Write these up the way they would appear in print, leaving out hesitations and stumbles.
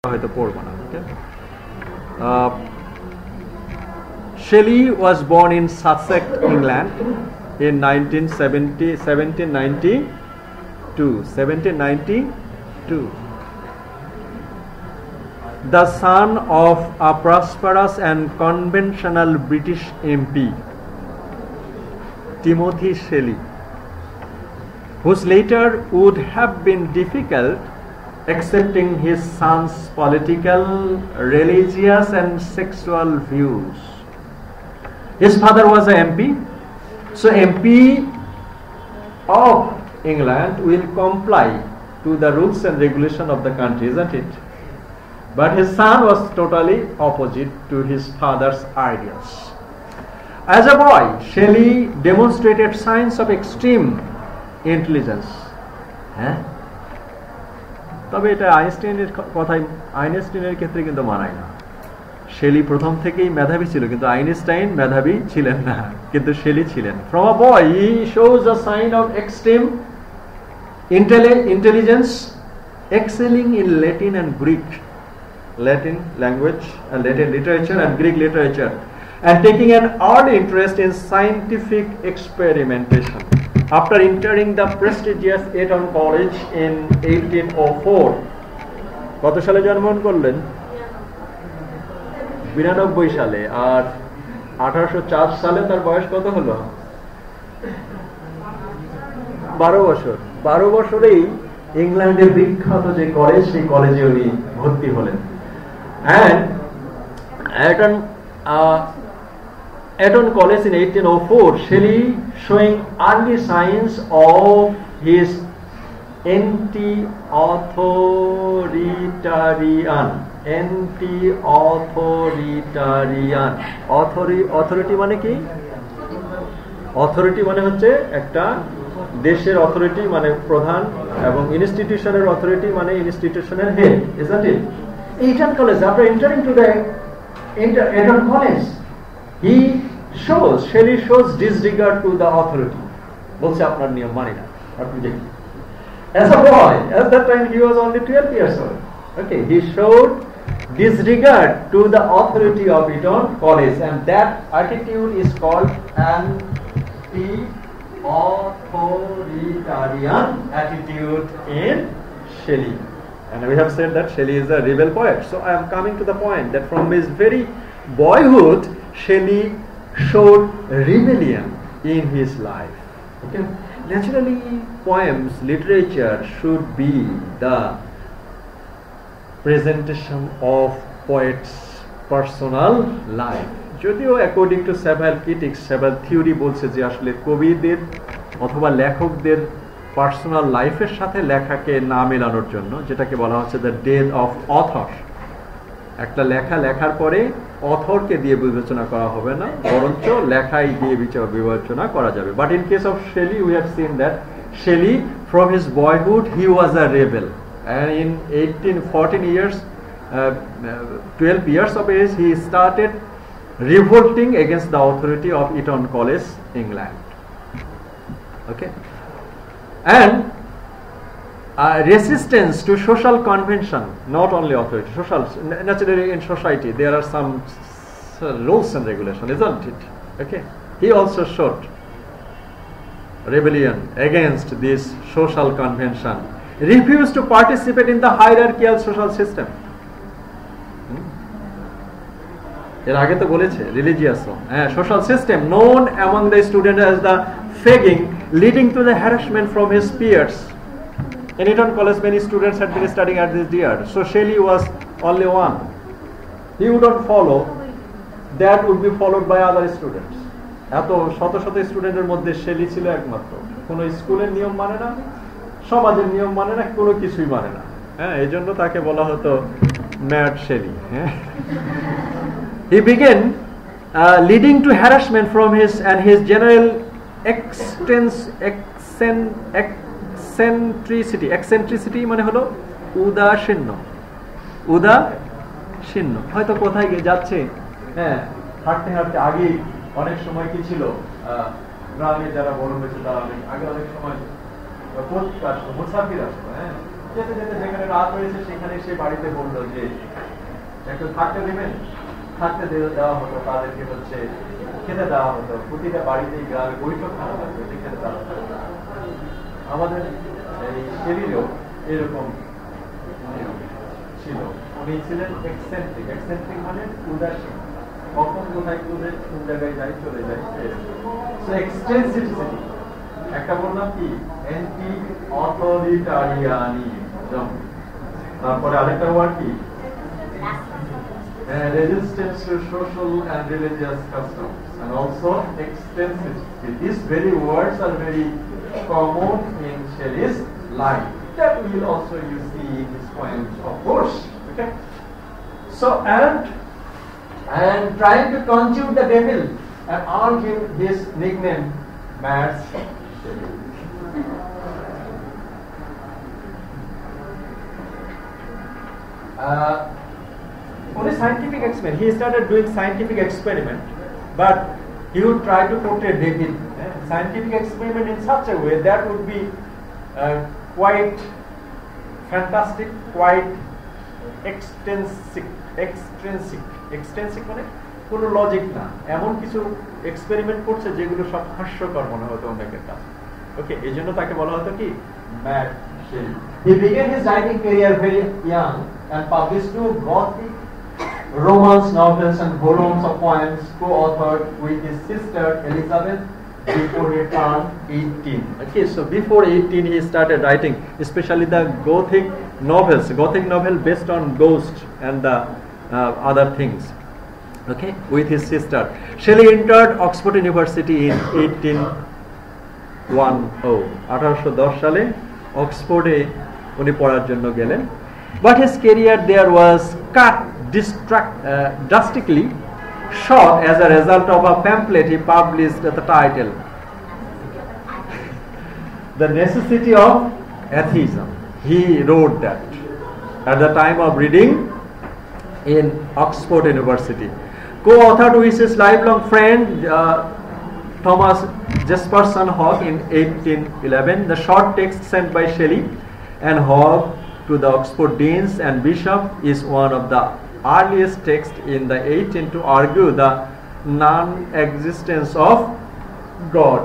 Okay. Shelley was born in Sussex, England in 1792. The son of a prosperous and conventional British MP, Timothy Shelley, whose later would have been difficult accepting his son's political, religious and sexual views. His father was an MP, so MP of England will comply to the rules and regulation of the country, isn't it? But his son was totally opposite to his father's ideas. As a boy, Shelley demonstrated signs of extreme intelligence. তবে এটা আইনস্টাইনের কথাই আইনস্টাইনের ক্ষেত্রে কিন্তু মানায় না। Shelley প্রথম থেকেই মেধাবী ছিল, কিন্তু আইনস্টাইন মেধাবী ছিলেন না, কিন্তু শেলি ছিলেন। From a boy he shows a sign of extreme intelligence, excelling in Latin and Greek, Latin language and Latin literature and Greek literature, and taking an odd interest in scientific experimentation. After entering the prestigious Eton College in 1804, কত সালে জন্মগ্রহণ করলেন? 92 সালে। আর 1804 সালে তার বয়স কত হলো? 12 বছর। 12 বছরেই ইংল্যান্ডের বিখ্যাত যে কলেজ, সেই কলেজে উনি ভর্তি হলেন। And Eton College in 1804, Shelley showing early signs of his authority মানে কি? অথরিটি মানে হচ্ছে একটা দেশের অথরিটি মানে প্রধান, এবং ইনস্টিটিউশনের অথরিটি মানে ইনস্টিটিউশনের head, isn't it? Eton College, after entering to the Eton College, Shelley shows disregard to the authority. বলছে আপনার নিয়ম মানি না, আপনি দেখুন। As a boy, at that time he was only 12 years old. Okay, he showed disregard to the authority of Eton College, and that attitude is called anti-authoritarian attitude in Shelley. And we have said that Shelley is a rebel poet. So I am coming to the point that from his very boyhood, Shelley showed rebellion in his life. Okay? Naturally, poems, literature should be the presentation of poet's personal life. যদিও according to several critics, several theory বলছে যে আসলে কবিদের অথবা লেখকদের personal লাইফের সাথে লেখাকে না মেলানোর জন্য, যেটাকে বলা হচ্ছে দ্য ডেথ অফ অথর। একটা লেখা লেখার পরে অথরকে দিয়ে বিবেচনা করা হবে না, বরঞ্চ লেখাই দিয়ে বিবেচনা করা যাবে। But in case of Shelley, we have seen that Shelley from his boyhood he was a rebel, and in 12 years of age he started revolting against the authority of Eton College, England. Okay, and resistance to social convention, not only authority, social. Naturally, in society there are some rules and regulations, isn't it? Okay, he also showed rebellion against this social convention, refused to participate in the hierarchical social system. এর আগে তো বলেছে religious social system known among the students as the fagging, leading to the harassment from his peers. In Eton College, many students had been studying at this year, so Shelley was only one. He wouldn't follow, that would be followed by other students. এত শত শত স্টুডেন্টের মধ্যে Shelley ছিল একমাত্র, কোনো স্কুলের নিয়ম মানে না, সমাজের নিয়ম মানে না, কোনো কিছুই মানে না। এই জন্য তাকে বলা হতো mad Shelley. He began leading to harassment from his general eccentricity মানে হলো উদাসীন্য। হয়তো কোথায় গিয়ে যাচ্ছে, হাঁটতে হাঁটতে, আগে অনেক সময় কি ছিল, গ্রামে যারা বড় হয়েছে তারা আগে অনেক সময় মুসাফির আসতো, যেতে যেতে যেখানে রাত হয়েছে সেখানে সে বাড়িতে বললো যে একটু থাকতে দেবেন, থাকতে দেওয়া হতো, তাদেরকে হচ্ছে খেতে দেওয়া হতো, প্রতিটা বাড়িতেই গ্রামে বৈঠক খাওয়া হতো, খেতে দেওয়া হতো। আমাদের এই শেলিরও এরকম ছিল। উনি ছিলেন এক্সেন্ট্রিক। এক্সেন্ট্রিক মানে উদাসীন, কখন কোথায় কোন জায়গায় যাই চলে যায়। সো এক্সটেন্সিভিটি, একটা বললাম কি অ্যান্টি অথরিটারিয়ানিজম, তারপরে আরেকটা ওয়ার্ড কি resistance to social and religious customs, and also extensivity. These very words are very common in Shelley's life. That will also you see in his poems, of course. Okay. So and trying to conjure the devil and earn him his nickname, Mad Shelley. Only scientific experiment. He started doing scientific experiment, but he would try to portray devil. Scientific experiment in such a way that would be quite fantastic, quite extrinsic মানে কোনো logic না, এমন কিছু experiment করছে যেগুলো সব হাস্যকর মনে হতো অনেকের কাছে। ওকে, এই জন্য তাকে বলা হতো কি mad Shelley. He began his writing career very young and published 2 Gothic romance novels and volumes of poems co-authored with his sister Elizabeth before he turned 18. Okay, so before 18 he started writing, especially the Gothic novels. Gothic novel based on ghosts and the other things. Okay, with his sister. Shelley entered Oxford University in 1810 সালে অক্সফোর্ডে উনি পড়ার জন্য গেলেন। But his career there was cut drastically short as a result of a pamphlet he published at the title The Necessity of Atheism. He wrote that at the time of reading in Oxford University. Co-authored with his lifelong friend Thomas Jesperson Hogg in 1811. The short text sent by Shelley and Hogg to the Oxford deans and bishop is one of the earliest texts in the 18th to argue the non-existence of God,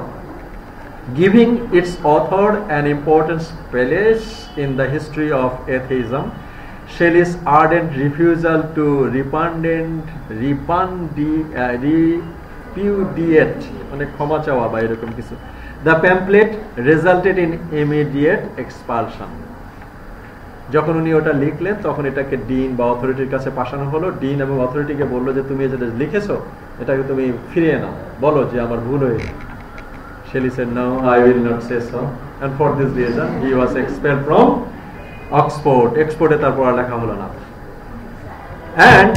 giving its author an important place in the history of atheism. Shelley's ardent refusal to repudiate the pamphlet resulted in immediate expulsion. যখন উনি ওটা লিখলেন তখন এটাকে dean বা অথরিটির কাছে পাঠানো হলো। ডিন এবং অথরিটিকে বললো যে তুমি যেটা লিখেছো এটাকে তুমি ফিরিয়ে নাও, বলো যে আমার ভুল হয়েছে। Shelley said, "No, I will not say so." And for this reason, he was expelled from Oxford. Oxford-এ তার পড়ালেখা হলো না। And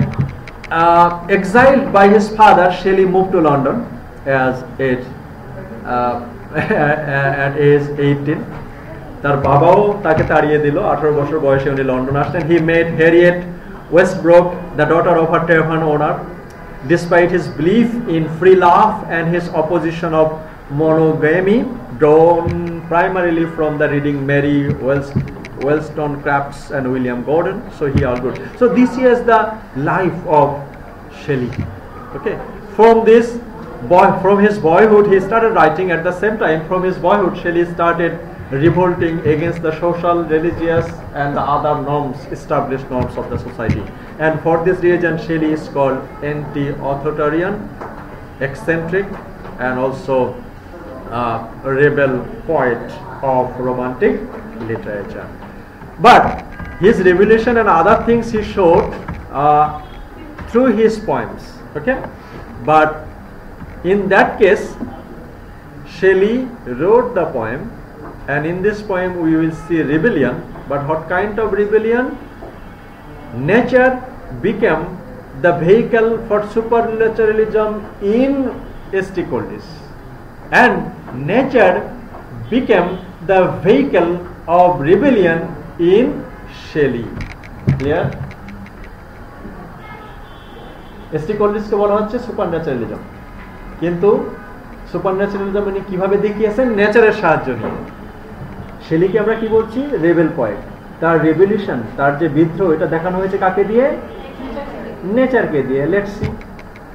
exiled by his father, Shelley moved to London at age 18. তার বাবাও তাকে তাড়িয়ে দিল। 18 বছর বয়সে উনি লন্ডন আসলেন। He met Harriet Westbrook, the daughter of a tavern owner. Despite his belief in free love and his opposition of monogamy, drawn primarily from the reading Mary Wollstonecraft's and William Gordon, so he all good. So this is the life of Shelley. Okay, from his boyhood he started writing. At the same time, from his boyhood Shelley started revolting against the social, religious and the other norms, established norms of the society. And for this reason Shelley is called anti-authoritarian, eccentric and also a rebel poet of romantic literature. But his revelation and other things he showed through his poems. Okay, but in that case Shelley wrote the poem, and in this poem we will see rebellion. But what kind of rebellion? Nature became the vehicle for supernaturalism in S.T. Coleridge, and nature became the vehicle of rebellion in Shelley. Clear? S.T. Coleridge কে বলা হচ্ছে সুপারন্যাচারালিজম, কিন্তু সুপারন্যাচারালিজম কিভাবে দেখিয়েছেন? নেচারের সাহায্য নিয়ে। শেলিকে আমরা কি বলছি? Rebel poet. তার রেভলিউশন, তার যে বিদ্রোহ, এটা দেখানো হয়েছে কাকে দিয়ে? নেচারকে দিয়ে। লেটস সি,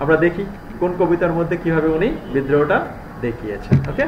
আমরা দেখি কোন কবিতার মধ্যে কিভাবে উনি বিদ্রোহটা দেখিয়েছেন। ওকে,